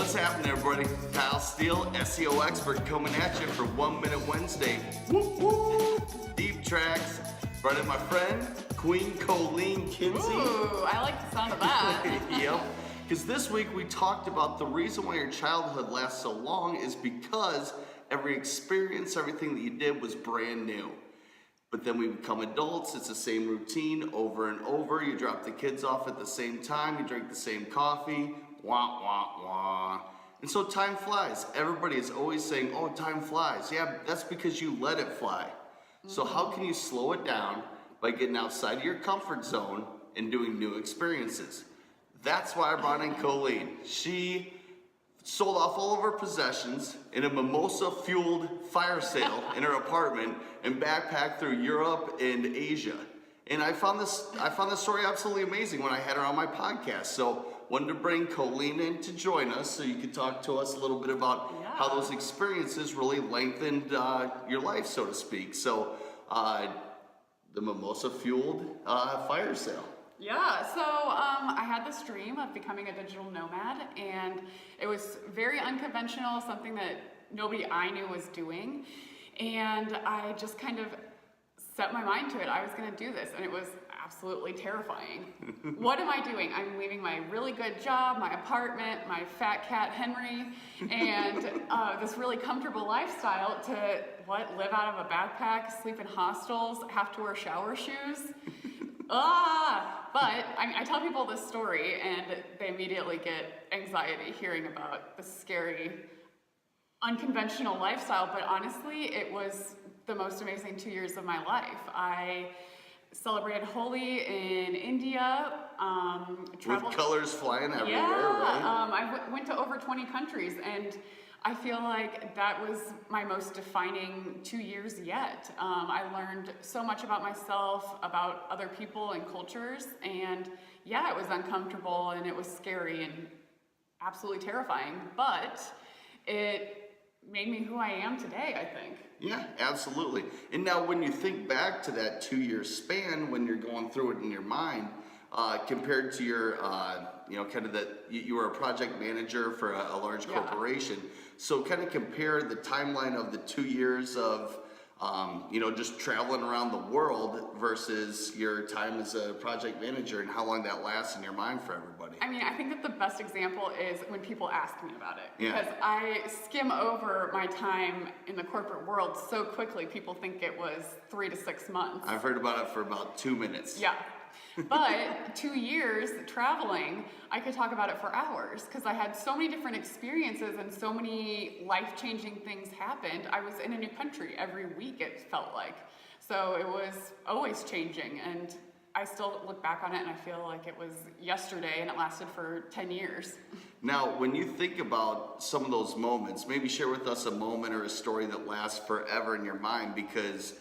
What's happening, everybody? Kyle Steele, SEO Expert, coming at you for 1 Minute Wednesday. Whoop, whoop. Deep tracks. Brought in my friend, Queen Colleen Kinsey. Ooh, I like the sound of that. Yep. Because this week we talked about the reason why your childhood lasts so long is because every experience, everything that you did was brand new. But then we become adults, it's the same routine over and over. You drop the kids off at the same time, you drink the same coffee, wah, wah, wah. And so time flies. Everybody is always saying, oh, time flies. Yeah, that's because you let it fly. So how can you slow it down? By getting outside of your comfort zone and doing new experiences. That's why I brought in Colleen. She sold off all of her possessions in a Mimosa-fueled fire sale in her apartment and backpacked through Europe and Asia. And I found this story absolutely amazing when I had her on my podcast. So wanted to bring Colleen in to join us so you could talk to us a little bit about how those experiences really lengthened your life, so to speak. So the Mimosa-fueled fire sale. Yeah, so I had this dream of becoming a digital nomad, and it was very unconventional, something that nobody I knew was doing, and I just kind of set my mind to it. I was going to do this, and it was absolutely terrifying. What am I doing? I'm leaving my really good job, my apartment, my fat cat Henry, and this really comfortable lifestyle to live out of a backpack, sleep in hostels, have to wear shower shoes. But I tell people this story and they immediately get anxiety hearing about the scary, unconventional lifestyle. But honestly, it was the most amazing 2 years of my life. I celebrated Holi in India. With colors flying everywhere, right? I went to over 20 countries, and I feel like that was my most defining 2 years yet. I learned so much about myself, about other people and cultures, and yeah, it was uncomfortable and it was scary and absolutely terrifying, but it made me who I am today, I think. Yeah, absolutely. And now when you think back to that 2 year span when you're going through it in your mind, compared to your, you were a project manager for a large corporation. So kind of compare the timeline of the 2 years of, just traveling around the world versus your time as a project manager and how long that lasts in your mind for everybody. I mean, I think that the best example is when people ask me about it. Yeah. Because I skim over my time in the corporate world so quickly, people think it was 3 to 6 months. I've heard about it for about 2 minutes. Yeah. But 2 years traveling, I could talk about it for hours because I had so many different experiences and so many life-changing things happened. I was in a new country every week, it felt like. So it was always changing, and I still look back on it and I feel like it was yesterday and it lasted for 10 years. Now, when you think about some of those moments, maybe share with us a moment or a story that lasts forever in your mind because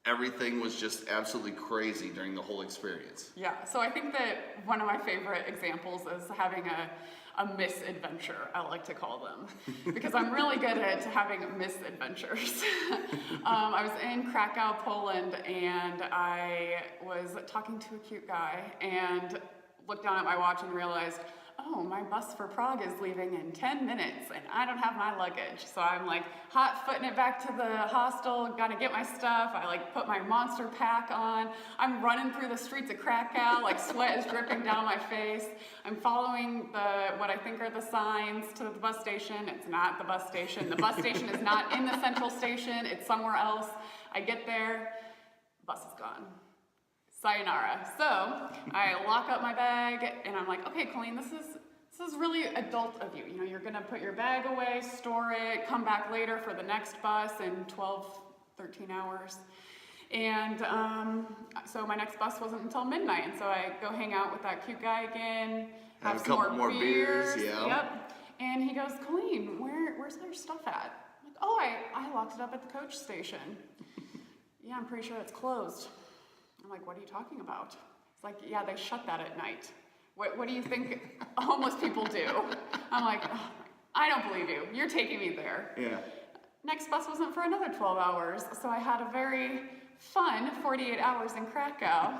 everything was just absolutely crazy during the whole experience. Yeah, so I think that one of my favorite examples is having a misadventure, I like to call them, because I'm really good at having misadventures. I was in Krakow, Poland, and I was talking to a cute guy and looked down at my watch and realized, oh, my bus for Prague is leaving in 10 minutes and I don't have my luggage. So I'm like hot footing it back to the hostel, gotta get my stuff. I put my monster pack on. I'm running through the streets of Krakow, sweat is dripping down my face. I'm following what I think are the signs to the bus station. It's not the bus station. The bus station is not in the central station, it's somewhere else. I get there, bus is gone. Sayonara. So I lock up my bag and I'm like, okay, Colleen, this is really adult of you. You're gonna put your bag away, store it, come back later for the next bus in 12, 13 hours. And so my next bus wasn't until midnight. And so I go hang out with that cute guy again, have some more beers. Yeah. Yep. And he goes, Colleen, where's your stuff at? I'm like, oh, I locked it up at the coach station. Yeah, I'm pretty sure it's closed. I'm like, what are you talking about? It's like, yeah, they shut that at night. What do you think homeless people do? I'm like, oh, I don't believe you. You're taking me there. Yeah. Next bus wasn't for another 12 hours, so I had a very fun 48 hours in Krakow.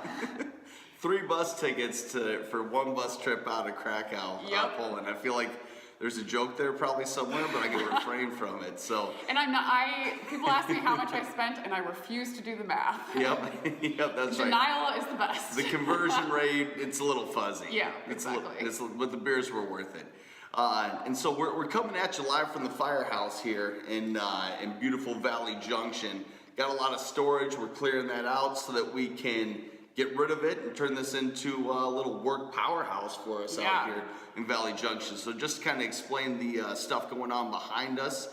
3 bus tickets for one bus trip out of Krakow, Poland. I feel like There's a joke there probably somewhere, but I can refrain from it. So. And people ask me how much I spent, and I refuse to do the math. Yep, yep, that's right. Denial is the best. The conversion rate, it's a little fuzzy. Yeah, exactly. But the beers were worth it. And so we're coming at you live from the firehouse here in beautiful Valley Junction. Got a lot of storage. We're clearing that out so that we can get rid of it and turn this into a little work powerhouse for us out here in Valley Junction. So just kind of explain the stuff going on behind us.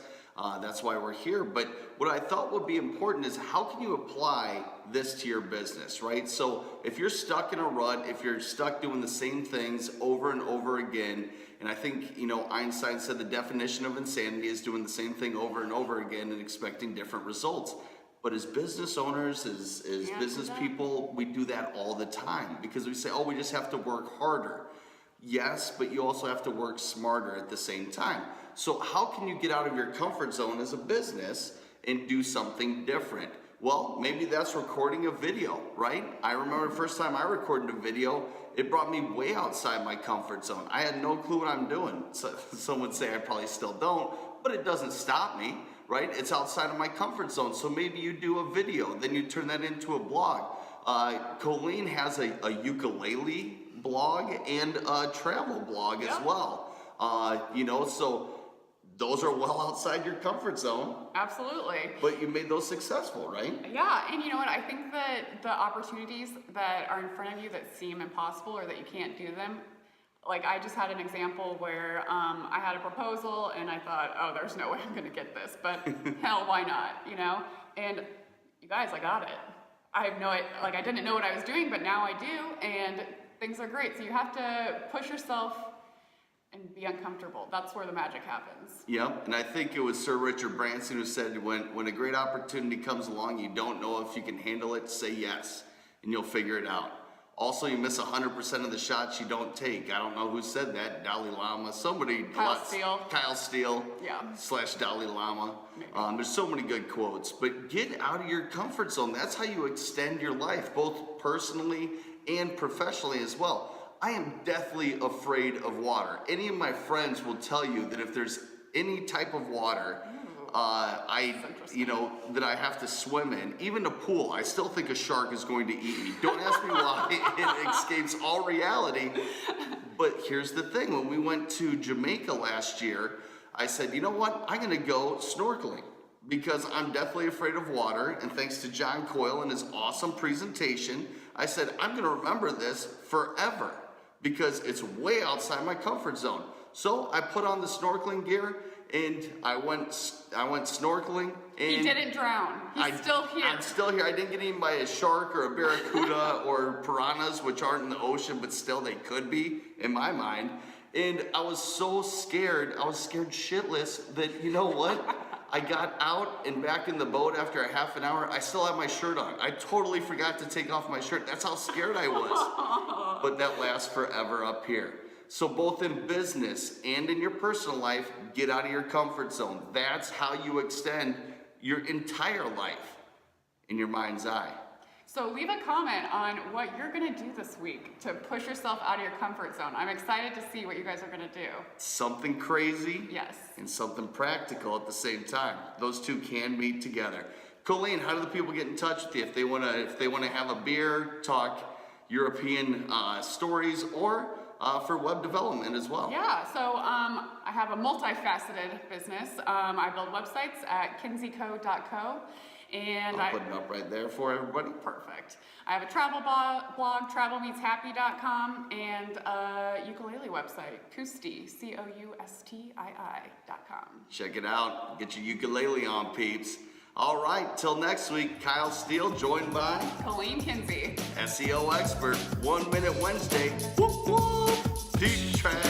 That's why we're here. But what I thought would be important is how can you apply this to your business, right? So if you're stuck in a rut, if you're stuck doing the same things over and over again, and I think, Einstein said the definition of insanity is doing the same thing over and over again and expecting different results. But as business owners, as business people, we do that all the time because we say, oh, we just have to work harder. Yes, but you also have to work smarter at the same time. So how can you get out of your comfort zone as a business and do something different? Well, maybe that's recording a video, right? I remember the first time I recorded a video, it brought me way outside my comfort zone. I had no clue what I'm doing. So some would say I probably still don't, but it doesn't stop me, right? It's outside of my comfort zone. So maybe you do a video, then you turn that into a blog. Colleen has a ukulele blog and a travel blog as well. So those are well outside your comfort zone. Absolutely. But you made those successful, right? Yeah, and you know what? I think that the opportunities that are in front of you that seem impossible or that you can't do them, like I just had an example where I had a proposal and I thought, oh, there's no way I'm gonna get this, but hell, why not, And you guys, I got it. I didn't know what I was doing, but now I do, and things are great. So you have to push yourself and be uncomfortable. That's where the magic happens. Yep, and I think it was Sir Richard Branson who said when a great opportunity comes along, you don't know if you can handle it, say yes, and you'll figure it out. Also, you miss 100% of the shots you don't take. I don't know who said that, Dalai Lama, somebody. Kyle Steele. Yeah. / Dalai Lama. There's so many good quotes, but get out of your comfort zone. That's how you extend your life, both personally and professionally as well. I am deathly afraid of water. Any of my friends will tell you that if there's any type of water, that I have to swim in, even a pool, I still think a shark is going to eat me. Don't ask me why. It escapes all reality. But here's the thing. When we went to Jamaica last year, I said, you know what? I'm going to go snorkeling because I'm deathly afraid of water. And thanks to John Coyle and his awesome presentation, I said, I'm going to remember this forever because it's way outside my comfort zone. So I put on the snorkeling gear and I went snorkeling. And he didn't drown. He's still here. I'm still here. I didn't get eaten by a shark or a barracuda or piranhas, which aren't in the ocean, but still they could be in my mind. And I was so scared. I was scared shitless that, you know what? I got out and back in the boat after a half an hour. I still have my shirt on. I totally forgot to take off my shirt. That's how scared I was. But that lasts forever up here. So both in business and in your personal life, get out of your comfort zone. That's how you extend your entire life in your mind's eye. So leave a comment on what you're gonna do this week to push yourself out of your comfort zone. I'm excited to see what you guys are gonna do. Something crazy. Yes. And something practical at the same time. Those two can meet together. Colleen, how do the people get in touch with you if they wanna have a beer, talk European stories, or for web development as well? Yeah, so I have a multifaceted business. I build websites at kinseyco.co. And I'll put it up right there for everybody. Perfect. I have a travel blog, travelmeetshappy.com, and a ukulele website, Koustii, COUSTII.com. Check it out. Get your ukulele on, peeps. All right, till next week, Kyle Steele, joined by Colleen Kinsey, SEO Expert, 1 Minute Wednesday. Whoop, whoop. Deep trash.